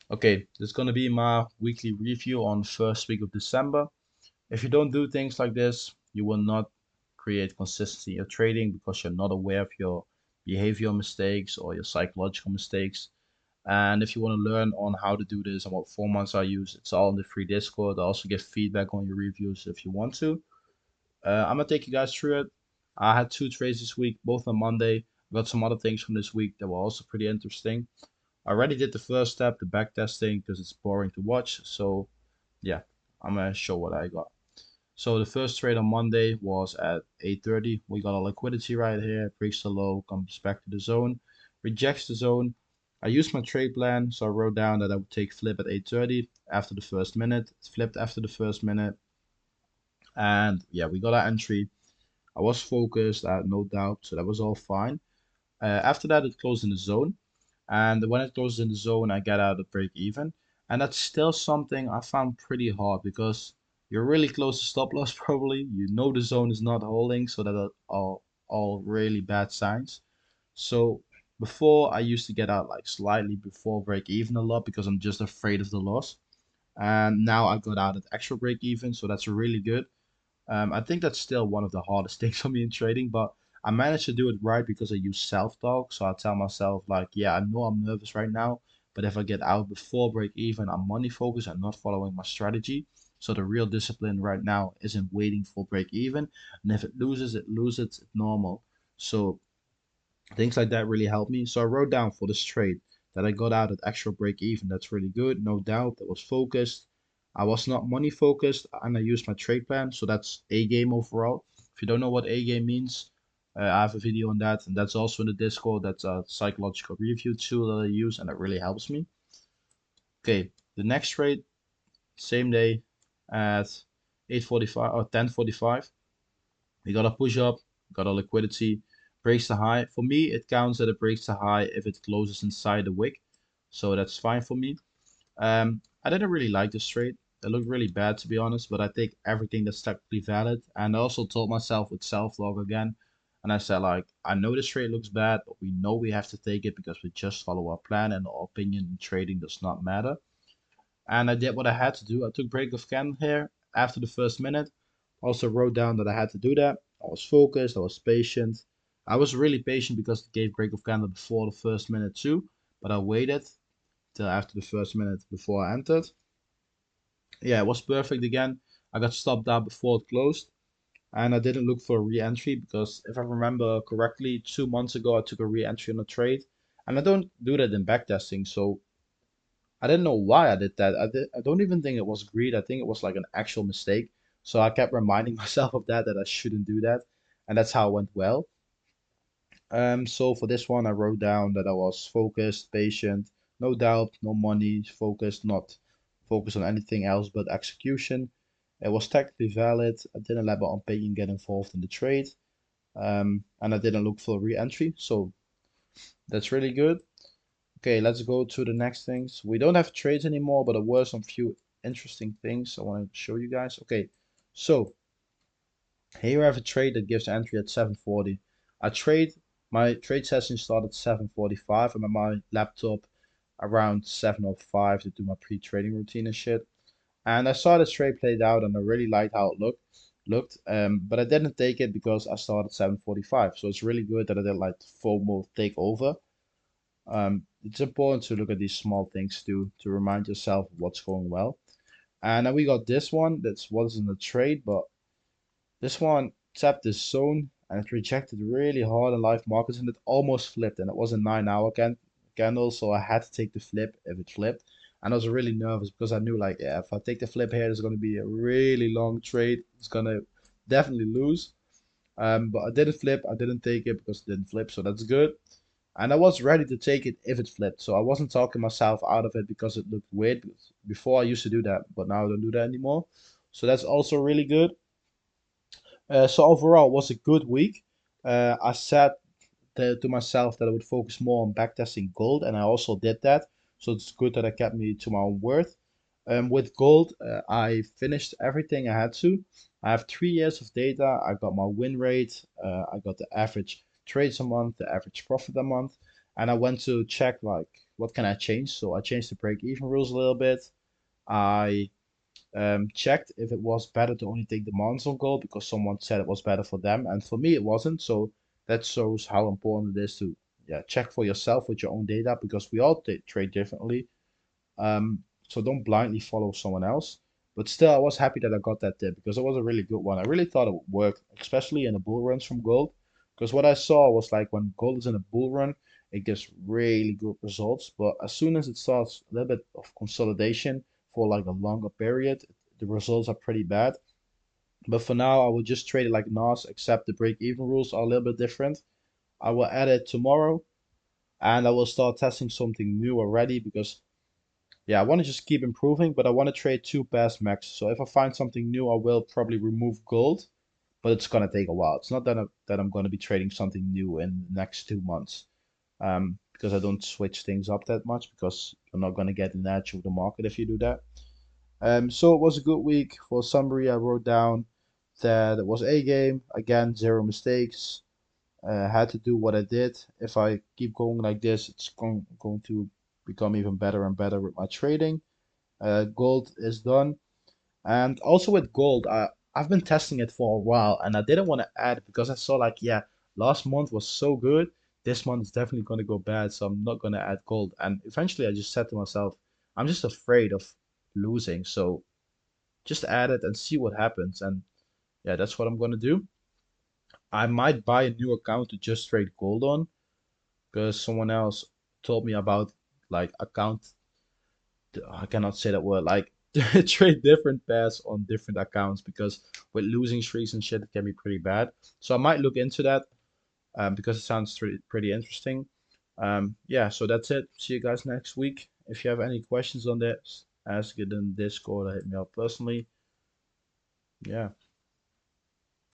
Okay, this is gonna be my weekly review on first week of December. If you don't do things like this, you will not create consistency in your trading because you're not aware of your behavioral mistakes or your psychological mistakes. And if you want to learn on how to do this and what formats I use, it's all in the free Discord. I also give feedback on your reviews if you want to. I'm gonna take you guys through it. I had two trades this week, both on Monday. Got some other things from this week that were also pretty interesting. I already did the first step, the back testing, because it's boring to watch. So yeah, I'm gonna show what I got. So the first trade on Monday was at 8:30. We got a liquidity right here, breaks the low, comes back to the zone, rejects the zone. I used my trade plan, so I wrote down that I would take flip at 8:30 after the first minute. It flipped after the first minute, and yeah, we got our entry. I was focused, I had no doubt, so that was all fine. After that, it closed in the zone. And when it closes in the zone, I get out of break even. And that's still something I found pretty hard because you're really close to stop loss probably. You know the zone is not holding, so that are all really bad signs. So before I used to get out like slightly before break even a lot because I'm just afraid of the loss. And now I got out at actual break even, so that's really good. I think that's still one of the hardest things for me in trading, but I managed to do it right because I use self-talk. So I tell myself like, yeah, I know I'm nervous right now, but if I get out before break even, I'm money focused and not following my strategy. So the real discipline right now isn't waiting for break even, and if it loses, it loses. It's normal. So things like that really helped me. So I wrote down for this trade that I got out at actual break even. That's really good, no doubt. That was focused. I was not money focused, and I used my trade plan. So that's A game overall. If you don't know what A game means, I have a video on that, and that's also in the Discord. That's a psychological review tool that I use, and it really helps me. Okay, the next trade, same day at 8:45 or 10:45. We got a push up, got a liquidity, breaks the high. For me, it counts that it breaks the high if it closes inside the wick. So that's fine for me. I didn't really like this trade. It looked really bad to be honest, but I take everything that's technically valid. And I also told myself with self-log again, and I said like, I know this trade looks bad, but we know we have to take it because we just follow our plan and our opinion in trading does not matter. And I did what I had to do. I took break of candle here after the first minute. Also wrote down that I had to do that. I was focused, I was patient. I was really patient because it gave break of candle before the first minute too, but I waited till after the first minute before I entered. Yeah, it was perfect again. I got stopped out before it closed, and I didn't look for a re-entry because if I remember correctly, 2 months ago I took a re-entry on a trade, and I don't do that in backtesting, so I didn't know why I did that. I don't even think it was greed. I think it was like an actual mistake. So I kept reminding myself of that I shouldn't do that, and that's how it went well. So for this one, I wrote down that I was focused, patient, no doubt, no money, focused, not focused on anything else but execution. It was technically valid. I didn't let my opinion get involved in the trade, and I didn't look for a re-entry. So that's really good. Okay, let's go to the next things. We don't have trades anymore, but there were some few interesting things I want to show you guys. Okay, so here I have a trade that gives entry at 7:40. My trade session started at 7:45. I'm at my laptop around 7:05 to do my pre-trading routine and shit. And I saw this trade played out and I really liked how it looked. But I didn't take it because I started 7:45. So it's really good that I didn't let FOMO take over. It's important to look at these small things to remind yourself of what's going well. And then we got this one that wasn't a trade, but this one tapped this zone and it rejected really hard in live markets and it almost flipped. And it was a 9 hour candle, so I had to take the flip if it flipped. And I was really nervous because I knew like, yeah, if I take the flip here, there's going to be a really long trade. It's going to definitely lose. But I didn't flip. I didn't take it because it didn't flip, so that's good. And I was ready to take it if it flipped. So I wasn't talking myself out of it because it looked weird. Before I used to do that, but now I don't do that anymore. So that's also really good. So overall, it was a good week. I said to myself that I would focus more on backtesting gold, and I also did that. So it's good that I kept me to my own word. With gold, I finished everything I had to. I have 3 years of data. I got my win rate. I got the average trades a month, the average profit a month, and I went to check like what can I change? So I changed the break even rules a little bit. I checked if it was better to only take the Monzo gold because someone said it was better for them, and for me it wasn't. So that shows how important it is to check for yourself with your own data because we all trade differently. So don't blindly follow someone else. But still, I was happy that I got that tip because it was a really good one. I really thought it would work, especially in the bull runs from gold. Because what I saw was like when gold is in a bull run, it gives really good results. But as soon as it starts a little bit of consolidation for like a longer period, the results are pretty bad. But for now, I will just trade it like NOS, except the break-even rules are a little bit different. I will add it tomorrow, and I will start testing something new already because yeah, I want to just keep improving, but I want to trade two past max. So if I find something new, I will probably remove gold, but it's gonna take a while. It's not that I'm gonna be trading something new in the next 2 months, because I don't switch things up that much because you're not gonna get an edge of the market if you do that. So it was a good week. For summary, I wrote down that it was a game again, zero mistakes. Had to do what I did. If I keep going like this, it's going to become even better and better with my trading. Gold is done. And also with gold, I've been testing it for a while and I didn't want to add it because I saw like, yeah, last month was so good. This month is definitely going to go bad, so I'm not going to add gold. And eventually I just said to myself, I'm just afraid of losing. So just add it and see what happens. And yeah, that's what I'm going to do. I might buy a new account to just trade gold on because someone else told me about like account I cannot say that word. Like trade different pairs on different accounts because with losing streaks and shit, it can be pretty bad. So I might look into that because it sounds pretty interesting. Yeah, so that's it. See you guys next week. If you have any questions on this, ask it in Discord or hit me up personally. Yeah.